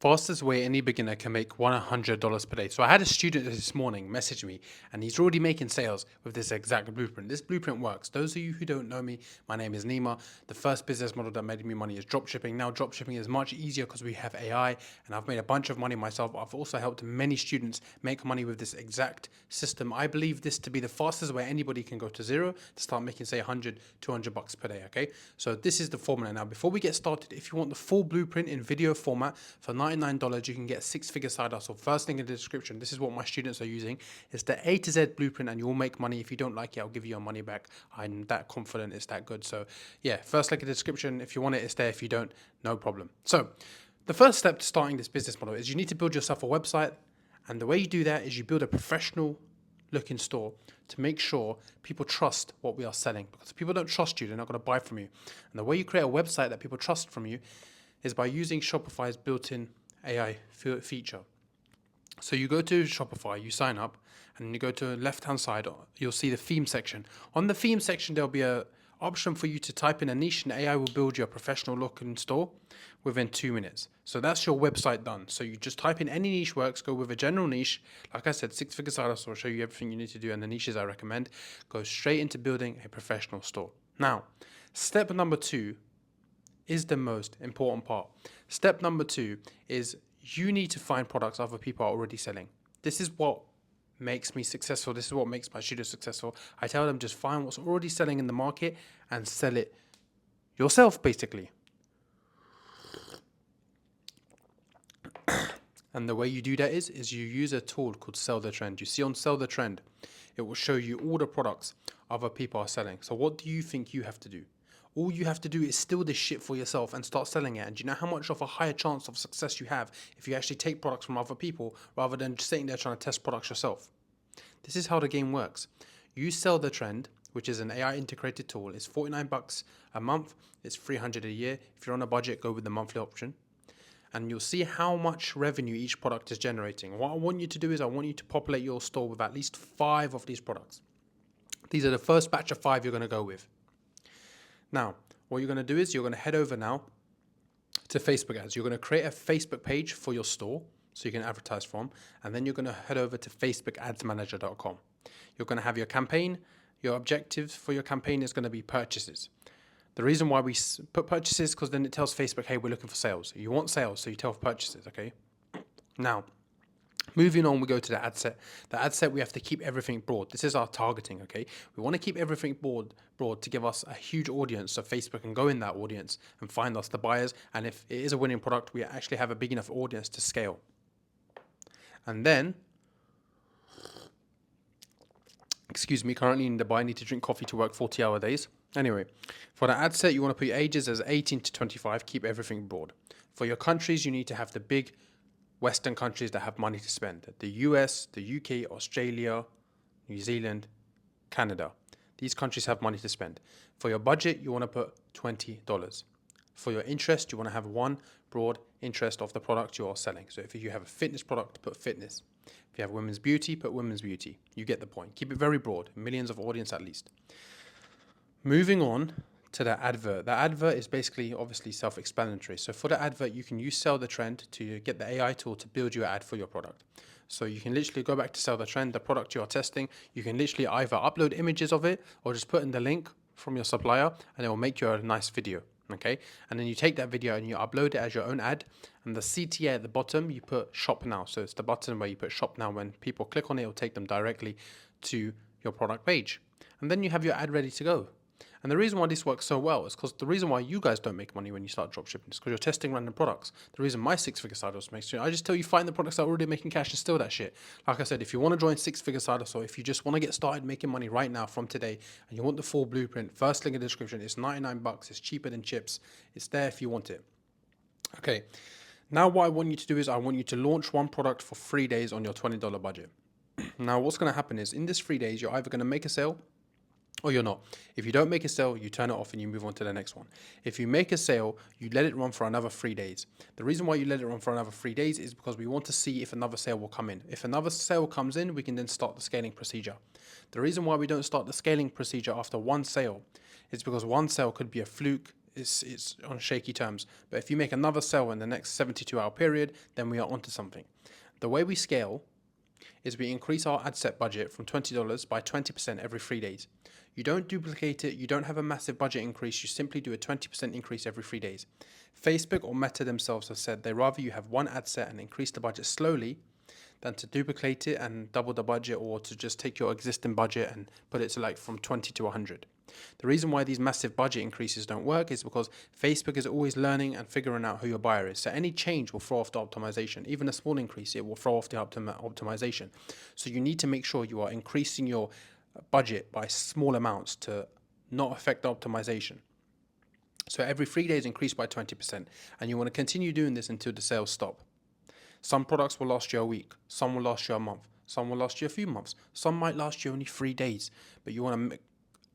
Fastest way any beginner can make $100 per day. So I had a student this morning message me, and he's already making sales with this exact blueprint. This blueprint works. Those of you who don't know me, my name is Nima. The first business model that made me money is dropshipping. Now dropshipping is much easier because we have AI, and I've made a bunch of money myself. I've also helped many students make money with this exact system. I believe this to be the fastest way anybody can go to zero to start making, say, 100, 200 bucks per day. Okay, so this is the formula. Now, before we get started, if you want the full blueprint in video format for $99, you can get 6-figure side hustle. First link in the description. This is what my students are using. It's the A to Z blueprint, and you will make money. If you don't like it, I'll give you your money back. I'm that confident it's that good. So yeah, first link in the description. If you want it, it's there. If you don't, no problem. So the first step to starting this business model is you need to build yourself a website. And the way you do that is you build a professional looking store to make sure people trust what we are selling. Because if people don't trust you, they're not going to buy from you. And the way you create a website that people trust from you is by using Shopify's built-in AI feature. So you go to Shopify, you sign up, and you go to the left-hand side, you'll see the theme section. On the theme section, there'll be a option for you to type in a niche, and AI will build you a professional looking store within 2 minutes. So that's your website done. So you just type in any niche works, go with a general niche. Like I said, 6-figure side hustle will show you everything you need to do and the niches I recommend. Go straight into building a professional store. Now, step number 2 is the most important part. Step number 2 is you need to find products other people are already selling. This is what makes me successful. This is what makes my students successful. I tell them just find what's already selling in the market and sell it yourself, basically. And the way you do that is you use a tool called Sell the Trend. You see on Sell the Trend, it will show you all the products other people are selling. So what do you think you have to do? All you have to do is steal this shit for yourself and start selling it. And do you know how much of a higher chance of success you have if you actually take products from other people rather than just sitting there trying to test products yourself? This is how the game works. You Sell the Trend, which is an AI integrated tool. It's $49 a month. It's $300 a year. If you're on a budget, go with the monthly option. And you'll see how much revenue each product is generating. What I want you to do is I want you to populate your store with at least 5 of these products. These are the first batch of 5 you're going to go with. Now, what you're going to do is you're going to head over now to Facebook ads. You're going to create a Facebook page for your store so you can advertise from, and then you're going to head over to facebookadsmanager.com. You're going to have your campaign. Your objective for your campaign is going to be purchases. The reason why we put purchases because then it tells Facebook, hey, we're looking for sales. You want sales, so you tell purchases, okay? Now, moving on, we go to the ad set. The ad set, we have to keep everything broad. This is our targeting, okay? We want to keep everything broad to give us a huge audience so Facebook can go in that audience and find us the buyers. And if it is a winning product, we actually have a big enough audience to scale. And then, excuse me, currently in Dubai, I need to drink coffee to work 40-hour days. Anyway, for the ad set, you want to put your ages as 18 to 25, keep everything broad. For your countries, you need to have the big Western countries that have money to spend. The US, the UK, Australia, New Zealand, Canada. These countries have money to spend. For your budget, you want to put $20. For your interest, you want to have one broad interest of the product you are selling. So if you have a fitness product, put fitness. If you have women's beauty, put women's beauty. You get the point. Keep it very broad, millions of audience at least. Moving on to the advert. The advert is basically obviously self-explanatory. So for the advert, you can use Sell the Trend to get the AI tool to build you an ad for your product. So you can literally go back to Sell the Trend, the product you are testing. You can literally either upload images of it or just put in the link from your supplier and it will make you a nice video. Okay. And then you take that video and you upload it as your own ad. And the CTA at the bottom, you put shop now. So it's the button where you put shop now. When people click on it, it will take them directly to your product page. And then you have your ad ready to go. And the reason why this works so well is because the reason why you guys don't make money when you start dropshipping is because you're testing random products. The reason my 6-figure side hustle makes you, I just tell you find the products that are already making cash and steal that shit. Like I said, if you want to join 6-figure side hustle, if you just want to get started making money right now from today and you want the full blueprint, first link in the description. It's $99. It's cheaper than chips. It's there if you want it. Okay. Now what I want you to do is I want you to launch one product for 3 days on your $20 budget. Now what's going to happen is in this 3 days, you're either going to make a sale or you're not. If you don't make a sale, you turn it off and you move on to the next one. If you make a sale, you let it run for another 3 days. The reason why you let it run for another 3 days is because we want to see if another sale will come in. If another sale comes in, we can then start the scaling procedure. The reason why we don't start the scaling procedure after one sale is because one sale could be a fluke. it's on shaky terms. But if you make another sale in the next 72-hour period, then we are onto something. The way we scale is we increase our ad set budget from $20 by 20% every 3 days. You don't duplicate it, you don't have a massive budget increase, you simply do a 20% increase every 3 days. Facebook or Meta themselves have said they rather you have one ad set and increase the budget slowly than to duplicate it and double the budget, or to just take your existing budget and put it to like from 20 to 100. The reason why these massive budget increases don't work is because Facebook is always learning and figuring out who your buyer is. So any change will throw off the optimization. Even a small increase, it will throw off the optimization. So you need to make sure you are increasing your budget by small amounts to not affect the optimization. So every 3 days increase by 20%, and you want to continue doing this until the sales stop. Some products will last you a week, some will last you a month, some will last you a few months, some might last you only 3 days, but you want to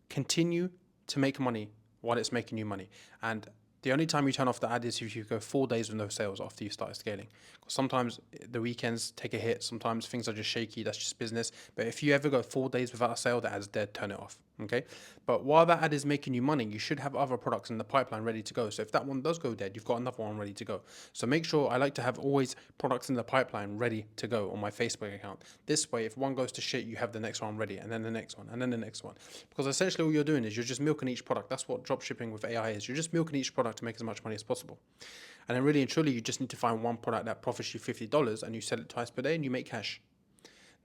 continue to make money while it's making you money. And the only time you turn off the ad is if you go 4 days with no sales after you start scaling. Sometimes the weekends take a hit, sometimes things are just shaky, that's just business. But if you ever go 4 days without a sale, the ad's dead, turn it off, okay? But while that ad is making you money, you should have other products in the pipeline ready to go. So if that one does go dead, you've got another one ready to go. So make sure, I like to have always products in the pipeline ready to go on my Facebook account. This way, if one goes to shit, you have the next one ready, and then the next one, and then the next one. Because essentially all you're doing is you're just milking each product. That's what dropshipping with AI is. You're just milking each product to make as much money as possible. And then really and truly, you just need to find one product that profits you $50 and you sell it twice per day and you make cash.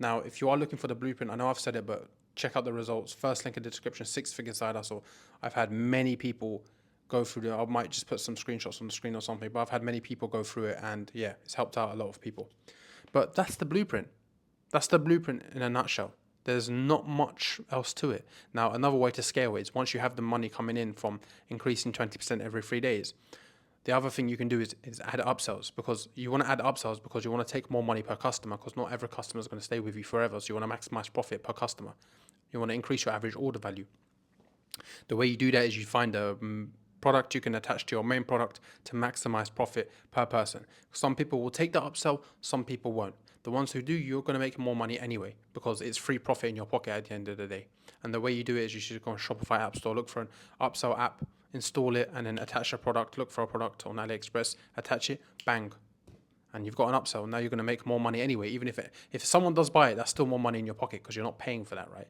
Now, if you are looking for the blueprint, I know I've said it, but check out the results. First link in the description, 6-figure side hustle. I've had many people go through it. I might just put some screenshots on the screen or something, but I've had many people go through it, and yeah, it's helped out a lot of people. But that's the blueprint. That's the blueprint in a nutshell. There's not much else to it. Now, another way to scale it is once you have the money coming in from increasing 20% every 3 days, the other thing you can do is add upsells, because you want to add upsells because you want to take more money per customer, because not every customer is going to stay with you forever. So you want to maximize profit per customer. You want to increase your average order value. The way you do that is you find a product you can attach to your main product to maximize profit per person. Some people will take the upsell, some people won't. The ones who do, you're going to make more money anyway, because it's free profit in your pocket at the end of the day. And the way you do it is you should go on Shopify App Store, look for an upsell app, install it, and then attach a product. Look for a product on AliExpress, attach it, bang, and you've got an upsell. Now you're going to make more money anyway. Even if someone does buy it, that's still more money in your pocket because you're not paying for that, right?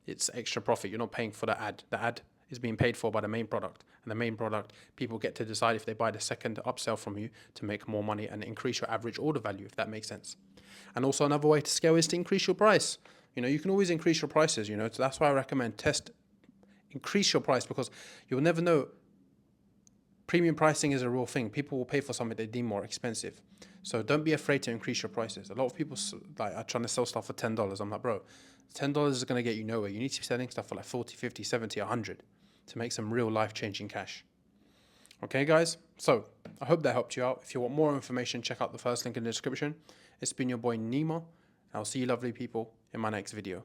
It's extra profit. You're not paying for the ad. The ad is being paid for by the main product, and the main product, people get to decide if they buy the second upsell from you to make more money and increase your average order value, if that makes sense. And also another way to scale is to increase your price. You can always increase your prices. So that's why I recommend increase your price, because you'll never know. Premium pricing is a real thing. People will pay for something they deem more expensive. So don't be afraid to increase your prices. A lot of people are trying to sell stuff for $10. I'm like, bro, $10 is going to get you nowhere. You need to be selling stuff for like 40, 50, 70, 100 to make some real life-changing cash. Okay, guys? So I hope that helped you out. If you want more information, check out the first link in the description. It's been your boy Nima. I'll see you lovely people in my next video.